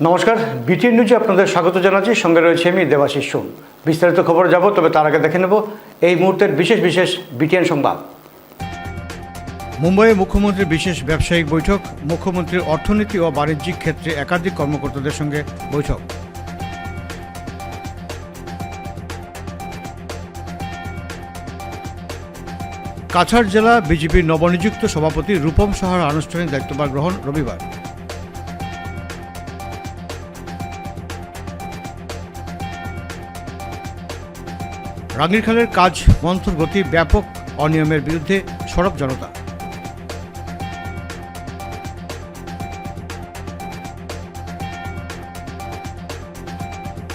নমস্কার, বিটিএন নিউজে আপনাদের স্বাগত জানাচ্ছি। সঙ্গে রয়েছে আমি দেবাশিস সোম। বিস্তারিত খবর যাব, তবে তার আগে দেখে নেব এই মুহূর্তের বিশেষ বিশেষ বিটিএন সংবাদ। মুম্বাইয়ে মুখ্যমন্ত্রীর বিশেষ ব্যবসায়িক বৈঠক, মুখ্যমন্ত্রীর অর্থনীতি ও বাণিজ্যিক ক্ষেত্রে একাধিক কর্মকর্তাদের সঙ্গে বৈঠক। কাছাড় জেলা বিজেপির নবনিযুক্ত সভাপতি রূপম সাহার আনুষ্ঠানিক দায়িত্বভার গ্রহণ রবিবার। রাঙ্গিরখালের কাজ মন্থর গতি, ব্যাপক অনিয়মের বিরুদ্ধে সরব জনতা।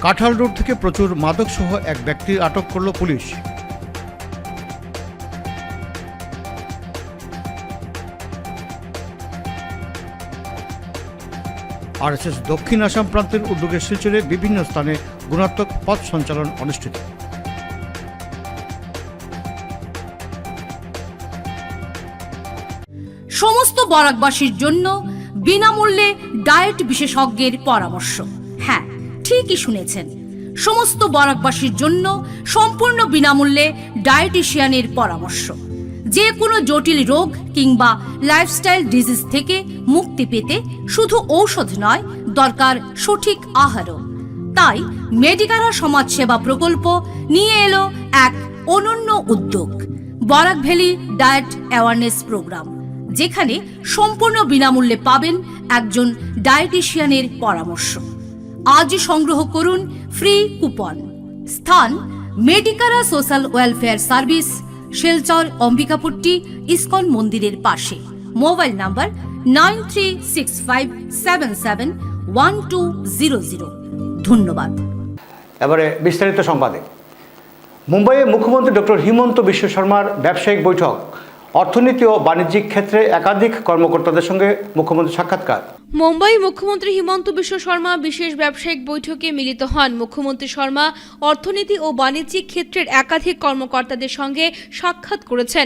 কাঁঠাল রোড থেকে প্রচুর মাদকসহ এক ব্যক্তির আটক করল পুলিশ। আরএসএস দক্ষিণ আসাম প্রান্তের উদ্যোগে শিলচরে বিভিন্ন স্থানে গুণাত্মক পথ সঞ্চালন অনুষ্ঠিত। সমস্ত বরাকবাসীর জন্য বিনামূল্যে ডায়েট বিশেষজ্ঞের পরামর্শ। হ্যাঁ, ঠিকই শুনেছেন, সমস্ত বরাকবাসীর জন্য সম্পূর্ণ বিনামূল্যে ডায়েটিশিয়ানের পরামর্শ। যে কোনো জটিল রোগ কিংবা লাইফস্টাইল ডিজিজ থেকে মুক্তি পেতে শুধু ঔষধ নয়, দরকার সঠিক আহারও। তাই মেডিকারা সমাজসেবা প্রকল্প নিয়ে এলো এক অনন্য উদ্যোগ, Barak Valley diet awareness program, যেখানে সম্পূর্ণ বিনামূল্যে পাবেন একজন ডায়েটিশিয়ানের পরামর্শ। আজই সংগ্রহ করুন ফ্রি কুপন। স্থান Medicara social welfare service, Silchar Ambikapatti ISKCON মন্দিরের পাশে। Mobile number 9365771200। ধন্যবাদ। এবারে বিস্তারিত সংবাদে। মুম্বাইয়ে মুখ্যমন্ত্রী ডক্টর হিমন্ত বিশ্ব শর্মার ব্যবসায়িক বৈঠক, অর্থনীতি ও বাণিজ্যিক ক্ষেত্রে একাধিক কর্মকর্তাদের সঙ্গে মুখ্যমন্ত্রী সাক্ষাৎকার। মুম্বাই মুখ্যমন্ত্রী হিমন্ত বিশ্ব শর্মা বিশেষ ব্যবসায়িক বৈঠকে মিলিত হন। মুখ্যমন্ত্রী শর্মা অর্থনীতি ও বাণিজ্যিক ক্ষেত্রের একাধিক কর্মকর্তাদের সঙ্গে সাক্ষাৎ করেছেন।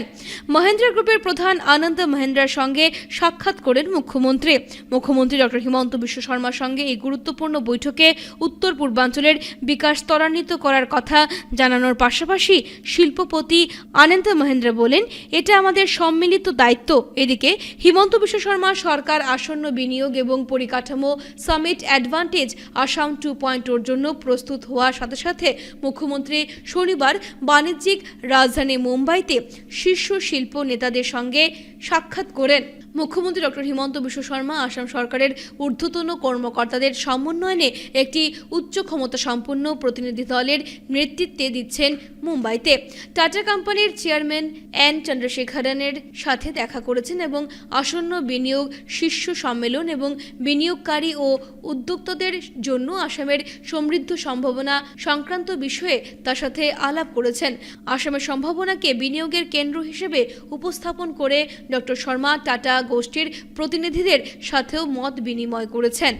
মহেন্দ্রা গ্রুপের প্রধান আনন্দ মহেন্দ্রার সঙ্গে সাক্ষাৎ করেন মুখ্যমন্ত্রী। মুখ্যমন্ত্রী ডক্টর হিমন্ত বিশ্ব শর্মার সঙ্গে এই গুরুত্বপূর্ণ বৈঠকে উত্তর পূর্বাঞ্চলের বিকাশ ত্বরান্বিত করার কথা জানানোর পাশাপাশি শিল্পপতি আনন্দ মহেন্দ্রা বলেন, এটা আমাদের সম্মিলিত দায়িত্ব। এদিকে হিমন্ত বিশ্ব শর্মা সরকার আসন্ন বিনিয়োগ এবং পরিকাঠামো সামিট অ্যাডভান্টেজ আসাম 2.0 জন্য প্রস্তুত হওয়ার সাথে সাথে মুখ্যমন্ত্রী শনিবার বাণিজ্যিক রাজধানী মুম্বাইতে শীর্ষ শিল্প নেতাদের সঙ্গে সাক্ষাৎ করেন। মুখ্যমন্ত্রী ডক্টর হিমন্ত বিশ্ব শর্মা আসাম সরকারের ঊর্ধ্বতন কর্মকর্তাদের সমন্বয়ে একটি উচ্চ ক্ষমতা সম্পন্ন প্রতিনিধি দলের নেতৃত্বে দিচ্ছেন মুম্বাইতে। টাটা কোম্পানির চেয়ারম্যান এন চন্দ্রশেখরনের সাথে দেখা করেছেন এবং আসন্ন বিনিয়োগ শীর্ষ সম্মেলন এবং বিনিয়োগকারী ও উদ্যোক্তাদের জন্য আসামের সমৃদ্ধ সম্ভাবনা সংক্রান্ত বিষয়ে তার সাথে আলাপ করেছেন। আসামের সম্ভাবনাকে বিনিয়োগের কেন্দ্র হিসেবে উপস্থাপন করে ডক্টর শর্মা টাটা গোষ্ঠীর প্রতিনিধিদের সাথেও মত বিনিময় করেছেন।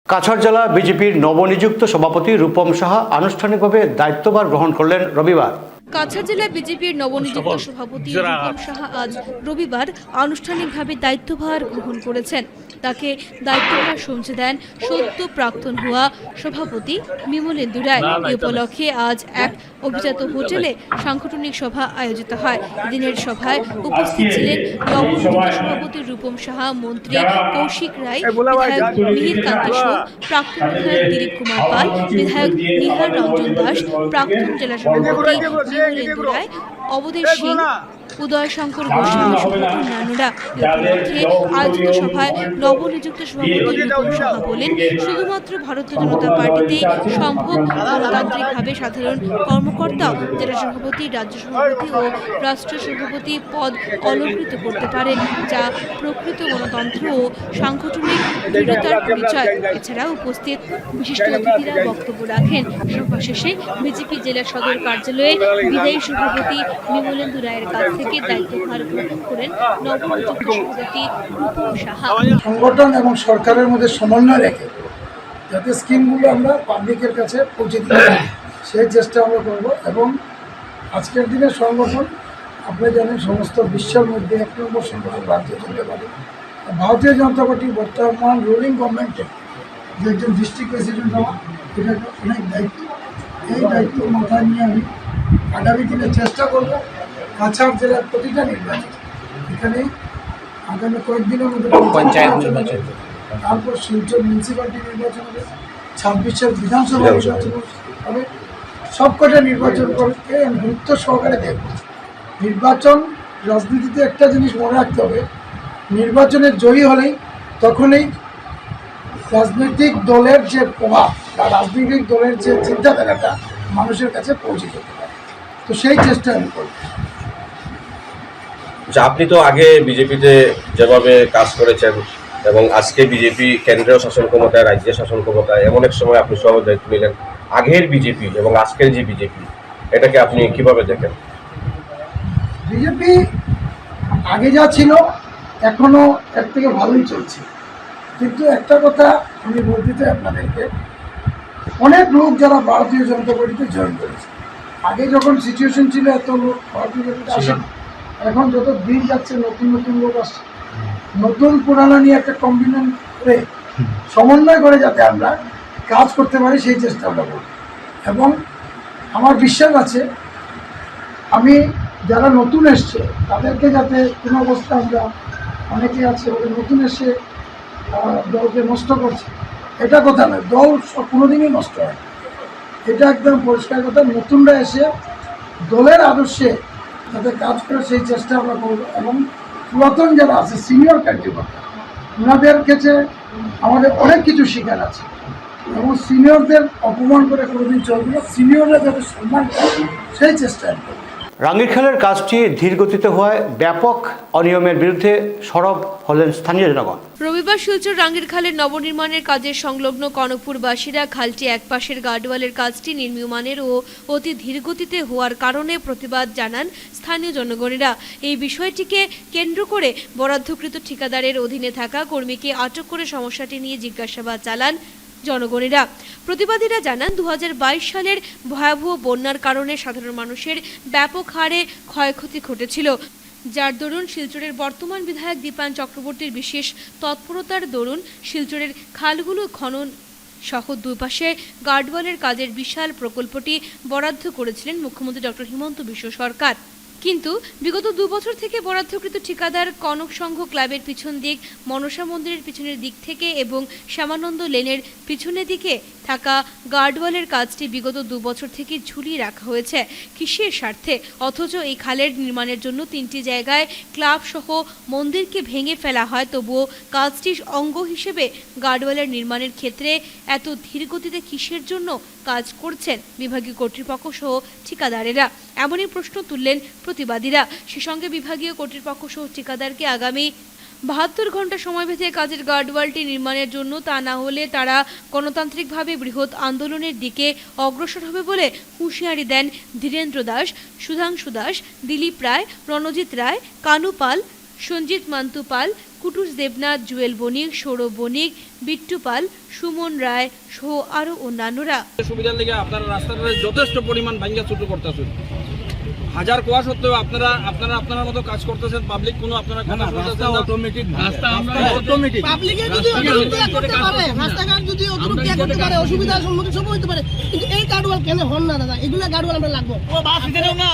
কাছাড় জেলা বিজেপির নবনিযুক্ত সভাপতি রূপম সাহা আনুষ্ঠানিকভাবে দায়িত্বভার গ্রহণ করলেন রবিবার। কাছাড় জেলা বিজেপির নবনিযুক্ত সভাপতি রূপম সাহা আজ রবিবার আনুষ্ঠানিকভাবে দায়িত্বভার গ্রহণ করেছেন। তাকে দায়িত্বভার সমঝে দেন সদ্য প্রাক্তন হওয়া সভাপতি বিমলেন্দু রায়। এই উপলক্ষে আজ এক অভিজাত হোটেলে সাংগঠনিক সভা আয়োজিত হয়। দিনের সভায় উপস্থিত ছিলেন নবনিযুক্ত সভাপতি রূপম সাহা, মন্ত্রী কৌশিক রায়, বিধায়ক মিহির কান্তি সোম, প্রাক্তন বিধায়ক দিলীপ কুমার পাল, বিধায়ক নিহার রঞ্জন দাস, প্রাক্তন জেলা সভাপতি বিমলেন্দু রায়, অবধেশ সিং, উদয় শঙ্কর গোস্বামী সহ অন্যান্যরা। ইতিমধ্যে আয়োজিত সভায় নবনিযুক্ত সভাপতি রূপম সাহা বলেন, শুধুমাত্র ভারতীয় জনতা পার্টিতে সম্ভব গণতান্ত্রিকভাবে সাধারণ কর্মকর্তা জেলা সভাপতি, রাজ্য সভাপতি ও রাষ্ট্রীয় সভাপতি পদ অলঙ্কৃত করতে পারেন, যা প্রকৃত গণতন্ত্র ও সাংগঠনিক দৃঢ়তার পরিচয়। এছাড়া উপস্থিত বিশিষ্ট অতিথিরা বক্তব্য রাখেন। সভা শেষে বিজেপি জেলা সদর কার্যালয়ে বিদায়ী সভাপতি বিমলেন্দু রায়ের কাছ থেকে দায়িত্বভার গ্রহণ করেন নবনিযুক্ত সভাপতি রূপম সাহা। সংগঠন এবং সরকারের মধ্যে সমন্বয় রেখে যাতে স্কিমগুলো আমরা পাবলিকের কাছে পৌঁছে দিতে পারি সেই চেষ্টা আমরা করব। এবং আজকের দিনে সংগঠন আপনি জানেন সমস্ত বিশ্বের মধ্যে 1 নম্বর সংগঠন ভারতীয় জনতা পার্টি, ভারতীয় জনতা পার্টির বর্তমান রুলিং গভর্নমেন্টে যে একজন ডিস্ট্রিক্ট প্রেসিডেন্ট হওয়া এটা একটা অনেক দায়িত্ব। এই দায়িত্ব মাথায় নিয়ে আমি আগামী দিনে চেষ্টা করব কাছাড় জেলার প্রতিটা নির্বাচন এখানে আগামী কয়েকদিনের মধ্যে পঞ্চায়েত নির্বাচন, তারপর শিলচর মিউনিসিপ্যালিটি নির্বাচন হবে, 26-এর বিধানসভা নির্বাচন হবে। সবকটা নির্বাচন করতে আমি গুরুত্ব সহকারে দেখব। নির্বাচন রাজনীতিতে একটা জিনিস মনে রাখতে হবে, নির্বাচনে জয়ী হলেই তখনই রাজনৈতিক দলের যে প্রভাব বা রাজনৈতিক দলের যে চিন্তাধারাটা মানুষের কাছে পৌঁছে যেতে পারে। তো সেই চেষ্টা আমি করব। আপনি তো আগে বিজেপিতে যেভাবে কাজ করেছেন এবং আজকে বিজেপি কেন্দ্রীয় শাসন ক্ষমতায়, রাজ্যের শাসন ক্ষমতায়, এমন এক সময় আপনি সহ দায়িত্ব নিলেন। আগের বিজেপি এবং আজকের যে বিজেপি, এটাকে আপনি কিভাবে দেখেন? বিজেপি আগে যা ছিল এখনও এর থেকে ভালোই চলছে, কিন্তু একটা কথা আমি বলতে চাই আপনাদেরকে, অনেক লোক যারা ভারতীয় জনতা পার্টিতে জয়েন করেছে, আগে যখন সিচুয়েশন ছিল এত লোক ভারতীয় জনতা আসে, এখন যত দিন যাচ্ছে নতুন নতুন লোক আসছে, নতুন পুরানো নিয়ে একটা কম্বিনেশন করে সমন্বয় করে যাতে আমরা কাজ করতে পারি সেই চেষ্টা আমরা করব। এবং আমার বিশ্বাস আছে আমি যারা নতুন এসছে তাদেরকে যাতে কোনো অবস্থা আমরা, অনেকে আছে ওদের নতুন এসে দলকে নষ্ট করছে, এটা কথা নয়। দল কোনোদিনই নষ্ট হয়, এটা একদম পরিষ্কার কথা। নতুনরা এসে দলের আদর্শে যাতে কাজ করে সেই চেষ্টা আমরা করব। এবং পুরাতন যারা আছে সিনিয়র কার্যকর্তা, ওনাদের কাছে আমাদের অনেক কিছু শেখার আছে এবং সিনিয়রদের অপমান করে কোনোদিন চলবে না। সিনিয়ররা যাতে সম্মান করে সেই চেষ্টা করব। রাঙ্গিরখালের কাজটি ধীরগতিতে হওয়ায় ব্যাপক অনিয়মের বিরুদ্ধে সরব হলেন স্থানীয় জনগণ। রবিবার শিলচর রাঙ্গিরখালের নবনির্মাণের কাজের সংলগ্ন কনকপুরবাসীরা খালটি একপাশের গার্ডওয়ালের কাজটি নির্মীয়মানের ও অতি ধীরগতিতে হওয়ার কারণে প্রতিবাদ জানান স্থানীয় জনগণেরা। এই বিষয়টিকে কেন্দ্র করে বরাদ্দকৃত ঠিকাদারের অধীনে থাকা কর্মীকে আটক করে সমস্যাটি নিয়ে জিজ্ঞাসাবাদ চালান জনগণেরা। প্রতিবাদীরা জানান 2022 সালের ভয়াবহ বন্যার কারণে সাধারণ মানুষের ব্যাপক হারে ক্ষয়ক্ষতি ঘটেছিল, যার দরুন শিলচরের বর্তমান বিধায়ক দীপান চক্রবর্তীর বিশেষ তৎপরতার দরুন শিলচরের খালগুলো খনন সহ দুই পাশে গার্ডওয়ালের কাজের বিশাল প্রকল্পটি বরাদ্দ করেছিলেন মুখ্যমন্ত্রী ডক্টর হিমন্ত বিশ্ব সরকার। কিন্তু বিগত 2 বছর থেকে বরাদ্দকৃত ঠিকাদার কনক সংঘ ক্লাবের পিছন দিক, মনসা মন্দিরের পিছনের দিক থেকে এবং শ্যামানন্দ লেনের পিছনের দিকে থাকা গার্ডওয়ালের কাজটি বিগত 2 বছর থেকে ঝুলিয়ে রাখা হয়েছে কৃষির স্বার্থে। অথচ এই খালের নির্মাণের জন্য 3টি জায়গায় ক্লাব সহ মন্দিরকে ভেঙে ফেলা হয়, তবুও কাজটির অঙ্গ হিসেবে গার্ডওয়ালের নির্মাণের ক্ষেত্রে এত ধীরগতিতে কিসের জন্য কাজ করছেন বিভাগীয় কর্তৃপক্ষ সহ ঠিকাদারেরা? এমনই প্রশ্ন তুললেন প্রতিবাদীরা। সে সঙ্গে বিভাগীয় কর্তৃপক্ষ সহ ঠিকাদারকে আগামী 72 ঘন্টা সময় বেঁধে কাজের গার্ডওয়ালটি নির্মাণের জন্য, তা না হলে তারা গণতান্ত্রিকভাবে বৃহৎ আন্দোলনের দিকে অগ্রসর হবে বলে হুঁশিয়ারি দেন ধীরেন্দ্র দাস, সুধাংশু দাস, দিলীপ রায়, রণজিৎ রায়, কানু পাল, সঞ্জিত মান্তু পাল, কুটুস দেবনাথ, জুয়েল বণিক, সৌরভ বণিক, বিট্টু পাল, সুমন রায় সহ আরও অন্যান্যরা। সুবিধার লেগে আপনারা রাস্তাটা যথেষ্ট পরিমাণ ভাঙ্গা ছোট করতেছেন, হাজার কোয়া সত্ত্বেও আপনারা আপনার মতো কাজ করতেছেন। পাবলিক কোনো আপনারা কথা বলতেছেন না। অটোমেটিক রাস্তা আমরা অটোমেটিক পাবলিকে যদি অটোমেটিক করতে পারে, রাস্তাঘাট যদি অটোমেটিক করতে পারে, অসুবিধার সম্মুখীন সব হতে পারে। কিন্তু এই গার্ডওয়াল কেন হন না দাদা? এগুলা গার্ডওয়াল আমরা লাগবো।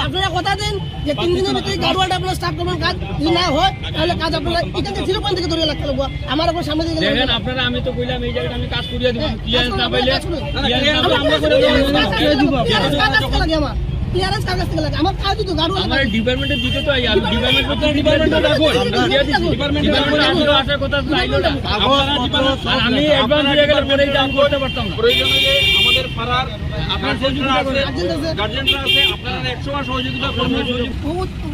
আপনারা কথা দেন যে 3 দিনের ভিতরে গার্ডওয়ালটা আপনারা স্টার্ট করবেন। কাজ যদি না হয় তাহলে কাজ আপনারা এখান থেকে 0 পয়েন্ট থেকে ধরে রাখতে লাগবো। আমার উপর সামনে দিকে দেখেন আপনারা, আমি তো কইলাম এই জায়গাটা আমি কাজ করিয়ে দিব। ক্লিয়ারেন্স না পাইলে আমরা করে দেব। লাগে আমার ক্লিয়ারেন্স কাগজ থেকে লাগে আমার কাজ যদি গার্ডওয়াল আমার ডিপার্টমেন্টের দিকে তো আই ডিপার্টমেন্টে রাখো। ডিপার্টমেন্টে আসার কথা চাইলো না। আর আমি অ্যাডভান্স দিয়ে গেলে পরেই কাম করতে পারতাম না। প্রয়োজন হলে আমাদের পাড়ার আপনার সহযোগিতা আছে, গার্জেনরা আছে, আপনারা 100 সহযোগিতা করবেন।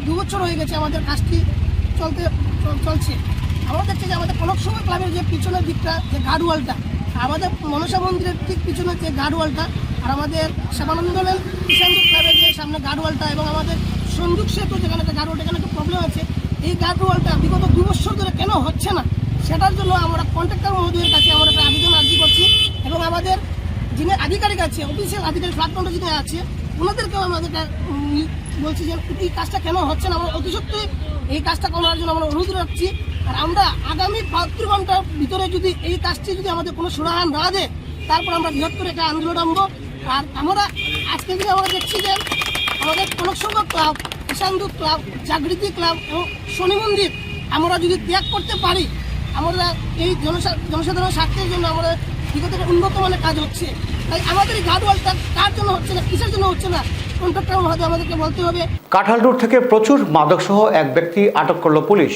2 বছর হয়ে গেছে আমাদের কাজটি চলছে। আমরা দেখছি যে আমাদের কনক সংঘ ক্লাবের যে পিছনের দিকটা, যে গার্ডওয়ালটা, আমাদের মনসা মন্দিরের ঠিক পিছনের যে গার্ডওয়ালটা, আর আমাদের শ্যামানন্দলের কিষাণ ক্লাবের যে সামনে গার্ডওয়ালটা এবং আমাদের সংযোগ সেতু যেখানে একটা গার্ডওয়ালটা, এখানে একটা প্রবলেম আছে। এই গার্ডওয়ালটা বিগত 2 বছর ধরে কেন হচ্ছে না, সেটার জন্য আমরা কন্ট্রাক্টর মহোদয়ের কাছে আমরা একটা আবেদন আর্জি করছি এবং আমাদের যিনি আধিকারিক আছে, অফিসিয়াল আধিকারিক ফ্ল্যাট কাউন্টার যিনি আছে, ওনাদেরকেও আমাদের বলছি যে এই কাজটা কেন হচ্ছে না। আমরা অতি সত্যি এই কাজটা করার জন্য আমরা অনুরোধ রাখছি আর আমরা আগামী 72 ঘন্টার ভিতরে যদি এই কাজটি যদি আমাদের কোনো সুরাহা না দেয়, তারপর আমরা বৃহত্তর একটা আন্দোলন আনবো। আর আমরা আজকে যদি আমরা দেখছি যে আমাদের কনক সংঘ ক্লাব, কিষাণদূত ক্লাব, জাগৃতি ক্লাব এবং শনি মন্দির আমরা যদি ত্যাগ করতে পারি, আমরা এই জনসাধারণের স্বার্থের জন্য আমরা বিগত একটা উন্নত মানের কাজ হচ্ছে। তাই আমাদের এই গার্ডওয়ালটা কার জন্য হচ্ছে না, কিসের জন্য হচ্ছে না, কন্ট্রাক্টর মহোদয় আমাদেরকে বলতে হবে। কাঁঠাল রোড থেকে প্রচুর মাদকসহ এক ব্যক্তি আটক করল পুলিশ।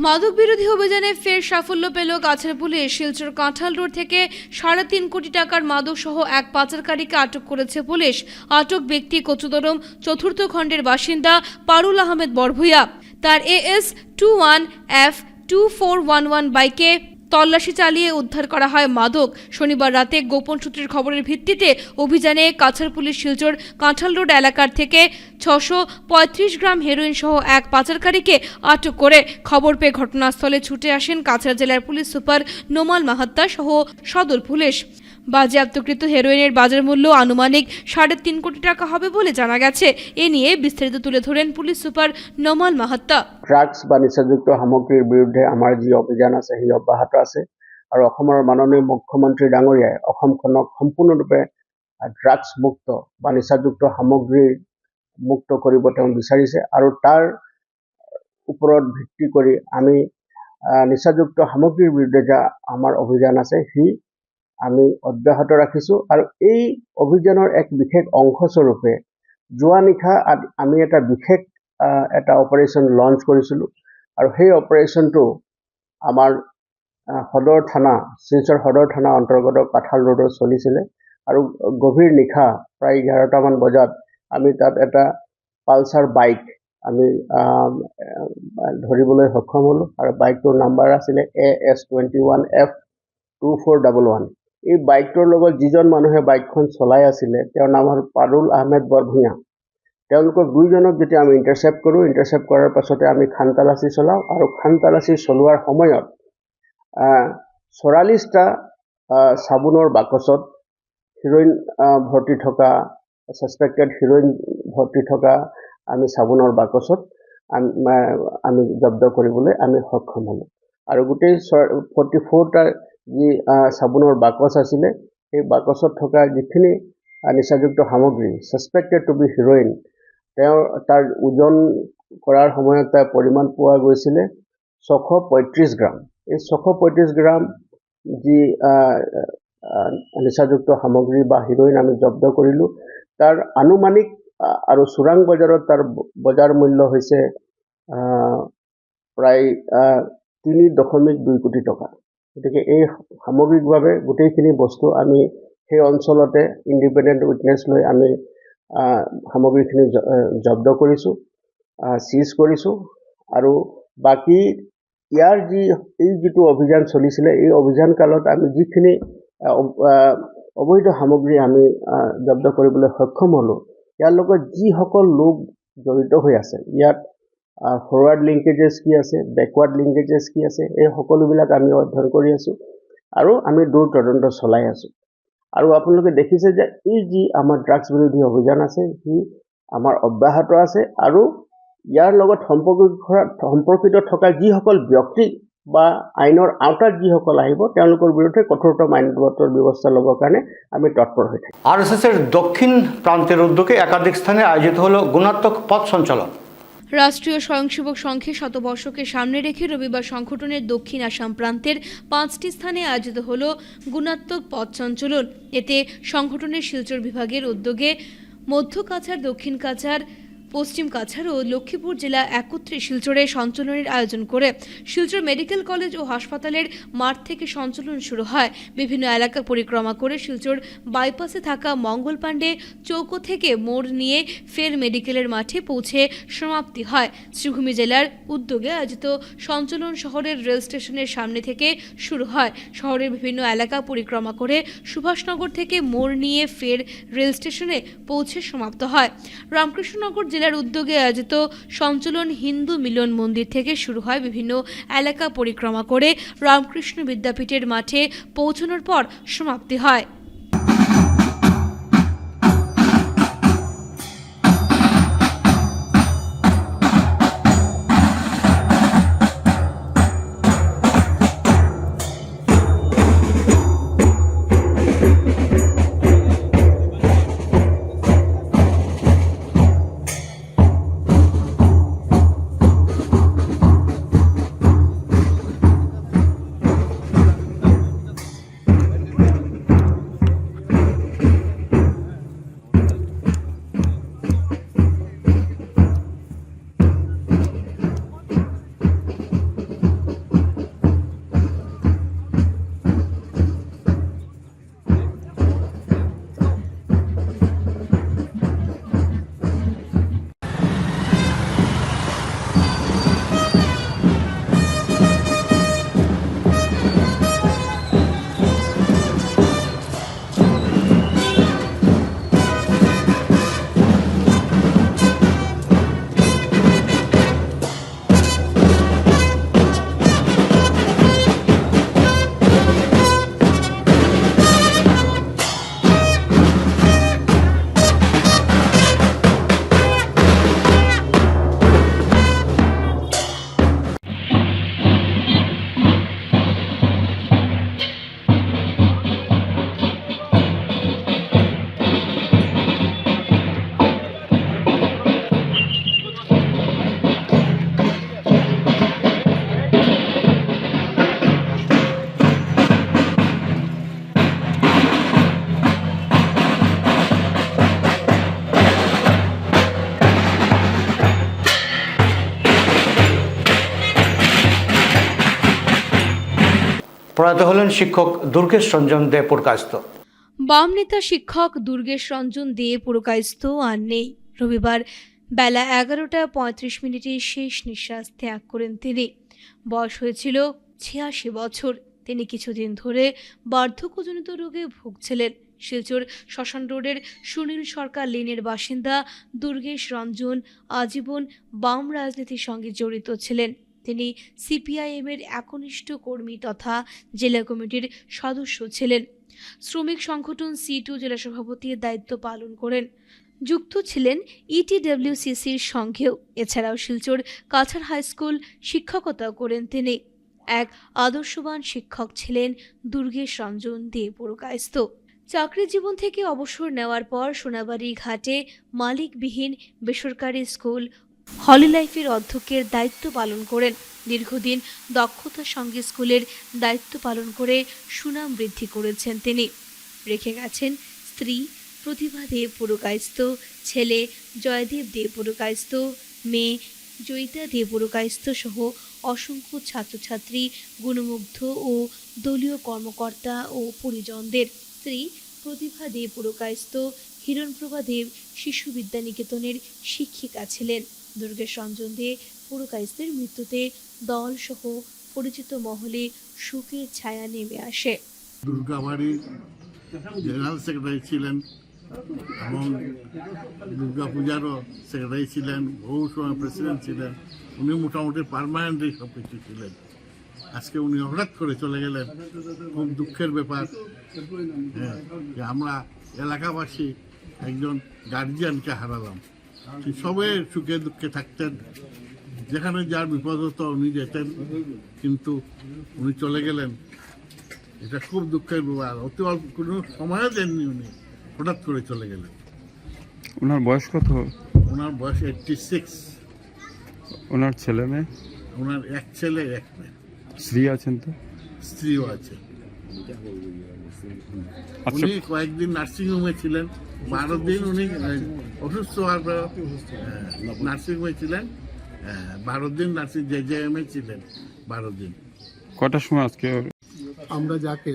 মাদক বিরোধী অভিযানে ফের সাফল্য পেল কাছাড় পুলিশ। শিলচর কাঁঠাল রোড থেকে 3.5 কোটি টাকার মাদক সহ এক পাচারকারীকে আটক করেছে পুলিশ। আটক ব্যক্তি কচুদরম 4th খণ্ডের বাসিন্দা পারুল আহমেদ বরভূয়া। তার AS21F2411 বাইকে তল্লাশি চালিয়ে উদ্ধার করা হয় মাদক। শনিবার রাতে গোপন সূত্রের খবরের ভিত্তিতে অভিযানে কাছাড় পুলিশ শিলচর কাঁঠাল রোড এলাকার থেকে 635 গ্রাম হেরোইন সহ এক পাচারকারীকে আটক করে খবর পেয়ে ঘটনাস্থলে ছুটে আসেন কাছাড় জেলার পুলিশ সুপার নোমাল মাহাত্তা সহ সদর পুলিশ। বাজেয়াপ্তকৃত হেরোইনের বাজার মূল্য আনুমানিক 3.5 কোটি টাকা হবে বলে জানা গেছে। এ নিয়ে বিস্তারিত তুলে ধরেন police super Nomal Mahatta. Drugs বা নিচাযুক্ত সামগ্ৰীৰ বিৰুদ্ধে আমাৰ যি অভিযান আছে সেই অব্যাহত আছে আৰু অসমৰ মাননীয় মুখ্যমন্ত্ৰী ডাঙৰীয়াই অসমখনক সম্পূৰ্ণৰূপে ড্ৰাগছ মুক্ত বা নিচাযুক্ত সামগ্ৰী মুক্ত কৰিব তেওঁ বিচাৰিছে আৰু তাৰ ওপৰত ভিত্তি কৰি আমি নিচাযুক্ত সামগ্ৰীৰ বিৰুদ্ধে যা আমাৰ অভিযান আছে সি আমি অব্যাহত ৰাখিছোঁ। আৰু এই অভিযানৰ এক বিশেষ অংশস্বৰূপে যোৱা নিশা আমি এটা বিশেষ এটা অপাৰেশ্যন লঞ্চ কৰিছিলোঁ আৰু সেই অপাৰেশ্যনটো আমাৰ সদৰ থানা শিলচৰ সদৰ থানা অন্তৰ্গত কাঁঠাল ৰোডত চলিছিলে। আৰু গভীৰ নিশা প্ৰায় 11টামান বজাত আমি তাত এটা পালচাৰ বাইক আমি ধৰিবলৈ সক্ষম হ'লোঁ আৰু বাইকটোৰ নাম্বাৰ আছিলে AS21F2411। এই বাইকটোৰ লগত যিজন মানুহে বাইকখন চলাই আছিলে তেওঁৰ নাম হ'ল পাৰুল আহমেদ বৰভূঞা। তেওঁলোকক দুইজনক যেতিয়া আমি ইণ্টাৰচেপ্ট কৰোঁ, ইণ্টাৰচেপ্ট কৰাৰ পাছতে আমি খান তালাচী চলাওঁ আৰু খান তালাচী চলোৱাৰ সময়ত 44টা চাবোনৰ বাকচত হিৰ'ইন ভৰ্তি থকা, ছাছপেক্টেড হিৰ'ইন ভৰ্তি থকা আমি চাবোনৰ বাকচত আমি জব্দ কৰিবলৈ আমি সক্ষম হ'লোঁ। আৰু গোটেই 44টা যি চাবোনৰ বাকচ আছিলে সেই বাকচত থকা যিখিনি নিচাযুক্ত সামগ্ৰী ছাছপেক্টেড টু বি হিৰ'ইন, তাৰ ওজন কৰাৰ সময়ত তাৰ পৰিমাণ পোৱা গৈছিলে 635 গ্ৰাম। এই 635 গ্ৰাম যি নিচাযুক্ত সামগ্ৰী বা হিৰ'ইন আমি জব্দ কৰিলোঁ। তাৰ আনুমানিক আৰু চোৰাং বজাৰত তাৰ বজাৰ মূল্য হৈছে প্ৰায় 3.2 কোটি টকা। গতিকে এই সামগ্ৰিকভাৱে গোটেইখিনি বস্তু আমি সেই অঞ্চলতে ইণ্ডিপেণ্ডেণ্ট উইটনেছ লৈ আমি সামগ্ৰীখিনি জব্দ কৰিছোঁ, চিজ কৰিছোঁ। আৰু বাকী ইয়াৰ যিটো অভিযান চলিছিলে এই অভিযান কালত আমি যিখিনি অবৈধ সামগ্ৰী আমি জব্দ কৰিবলৈ সক্ষম হ'লোঁ, ইয়াৰ লগত যিসকল লোক জড়িত হৈ আছে, ইয়াত ফৰৱাৰ্ড লিংকেজেছ কি আছে, বেকৱাৰ্ড লিংকেজেছ কি আছে, এই সকলোবিলাক আমি অধ্যয়ন কৰি আছোঁ আৰু আমি দূৰ তদন্ত চলাই আছোঁ। আৰু আপোনালোকে দেখিছে যে এই যি আমাৰ ড্ৰাগছ বিৰোধী অভিযান আছে সি আমাৰ অব্যাহত আছে আৰু ইয়াৰ লগত সম্পৰ্কিত থকা যিসকল ব্যক্তি বা আইনৰ আওতাত যিসকল আহিব তেওঁলোকৰ বিৰুদ্ধে কঠোৰতম আইনগত ব্যৱস্থা ল'বৰ কাৰণে আমি তৎপৰ হৈ থাকিম। আরএসএসের দক্ষিণ প্রান্তের উদ্যোগে একাধিক স্থানে আয়োজিত হলো গুণাত্মক পথ সঞ্চালন। রাষ্ট্রীয় স্বয়ংসেবক সংঘের শতবর্ষকে সামনে রেখে রবিবার সংগঠনের দক্ষিণ আসাম প্রান্তের 5টি স্থানে আয়োজিত হল গুণাত্মক পথ সঞ্চালন। এতে সংগঠনের শিলচর বিভাগের উদ্যোগে মধ্য কাছাড়, দক্ষিণ কাছাড়, পশ্চিম কাছাড় ও লক্ষ্মীপুর জেলা একত্রে শিলচরে সঞ্চালনের আয়োজন করে শিলচর মেডিকেল কলেজ ও হাসপাতালের মাঠ থেকে সঞ্চালন শুরু হয়। বিভিন্ন এলাকা পরিক্রমা করে শিলচর বাইপাসে থাকা মঙ্গল পাণ্ডে চৌকো থেকে মোড় নিয়ে ফের মেডিকেলের মাঠে পৌঁছে সমাপ্তি হয়। শ্রীভূমি জেলার উদ্যোগে আয়োজিত সঞ্চালন শহরের রেল স্টেশনের সামনে থেকে শুরু হয়। শহরের বিভিন্ন এলাকা পরিক্রমা করে সুভাষনগর থেকে মোড় নিয়ে ফের রেল স্টেশনে পৌঁছে সমাপ্ত হয়। রামকৃষ্ণনগর জেলার উদ্যোগে আয়োজিত সঞ্চালন হিন্দু মিলন মন্দির থেকে শুরু হয়। বিভিন্ন এলাকা পরিক্রমা করে রামকৃষ্ণ বিদ্যাপীঠের মাঠে পৌঁছানোর পর সমাপ্তি হয়। প্রয়াত হলেন শিক্ষক দুর্গেশ রঞ্জন দে পুরকায়স্থ। বাম নেতা শিক্ষক দুর্গেশ রঞ্জন দে পুরকায়স্থ আর নেই। রবিবার বেলা 11:35 শেষ নিঃশ্বাস ত্যাগ করেন তিনি। বয়স হয়েছিল 86 বছর। তিনি কিছুদিন ধরে বার্ধক্যজনিত রোগে ভুগছিলেন। শিলচর শ্মশান রোডের সুনীল সরকার লেনের বাসিন্দা দুর্গেশ রঞ্জন আজীবন বাম রাজনীতির সঙ্গে জড়িত ছিলেন। তিনি সিপিআইএমের একনিষ্ঠ কর্মী তথা জেলা কমিটির সদস্য ছিলেন। শ্রমিক সংগঠন C2 জেলা সভাপতির দায়িত্ব পালন করেন। যুক্ত ছিলেন ETWCCর সঙ্গেও। এছাড়াও শিলচর কাছাড় হাই স্কুল শিক্ষকতা করেন তিনি। এক আদর্শবান শিক্ষক ছিলেন দুর্গেশ রঞ্জন দে পুরকায়স্থ। চাকরি জীবন থেকে অবসর নেওয়ার পর সোনাবাড়ি ঘাটে মালিকবিহীন বেসরকারি স্কুল হলি লাইফের অধ্যক্ষের দায়িত্ব পালন করেন। দীর্ঘদিন দক্ষতার সঙ্গে স্কুলের দায়িত্ব পালন করে সুনাম বৃদ্ধি করেছেন তিনি। রেখে গেছেন স্ত্রী প্রতিভা দে পুরকায়স্থ, ছেলে জয়দেব দে পুরকায়স্থ, মেয়ে জয়িতা দে পুরকায়স্থ সহ অসংখ্য ছাত্রছাত্রী, গুণমুগ্ধ ও দলীয় কর্মকর্তা ও পরিজনদের। স্ত্রী প্রতিভা দে পুরকায়স্থ হিরণপ্রভা দেব শিশু বিদ্যানিকেতনের শিক্ষিকা ছিলেন। দুর্গেশ রঞ্জন দে পুরকায়স্থের মৃত্যুতে দল সহ পরিচিত মহলে শোকের ছায়া নেমে আসে। দুর্গাবাড়ি জেনারেল সেক্রেটারি ছিলেন এবং দুর্গা পূজারও সেক্রেটারি ছিলেন, বহু সময় প্রেসিডেন্ট ছিলেন। উনি মোটামুটি পার্মানেন্টলি সব কিছু ছিলেন। আজকে উনি হঠাৎ করে চলে গেলেন, খুব দুঃখের ব্যাপার। যে আমরা এলাকাবাসী একজন গার্জিয়ানকে হারালাম। সবাই সুখে দুঃখে থাকতেন, যেখানে যার বিপদ হতো উনি যেতেন, কিন্তু উনি চলে গেলেন। এটা খুব দুঃখের ব্যাপার। অতি অল্প কোনো সময়ও দেননি, উনি হঠাৎ করে চলে গেলেন। ওনার বয়স কত? ওনার বয়স 86। ওনার ছেলে মেয়ে? ওনার এক ছেলে এক মেয়ে। স্ত্রী আছেন তো? স্ত্রীও আছে। আচ্ছা, উনি কয়েকদিন নার্সিংহোমে ছিলেন, 12 দিন উনি অসুস্থ হওয়ার পর নার্সিংহোমে ছিলেন। 12 দিন JJM-এ ছিলেন, 12 দিন। কটার সময় আজকে? আমরা যাকে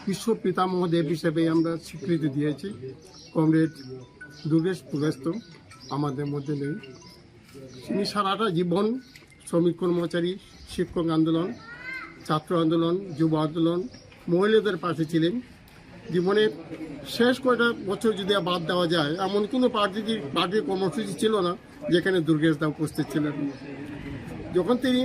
বিশ্ব পিতামহ দেব হিসেবে আমরা স্বীকৃতি দিয়েছি, কমরেড দুর্গেশ পুরকায়স্থ আমাদের মধ্যে নেই। তিনি সারাটা জীবন শ্রমিক কর্মচারী, শিক্ষক আন্দোলন, ছাত্র আন্দোলন, যুব আন্দোলন, মহিলাদের পাশে ছিলেন। জীবনের শেষ কয়টা বছর যদি বাদ দেওয়া যায়, এমন কোনো পার্টির কর্মসূচি ছিল না যেখানে দুর্গেশ দা উপস্থিত ছিলেন। যখন তিনি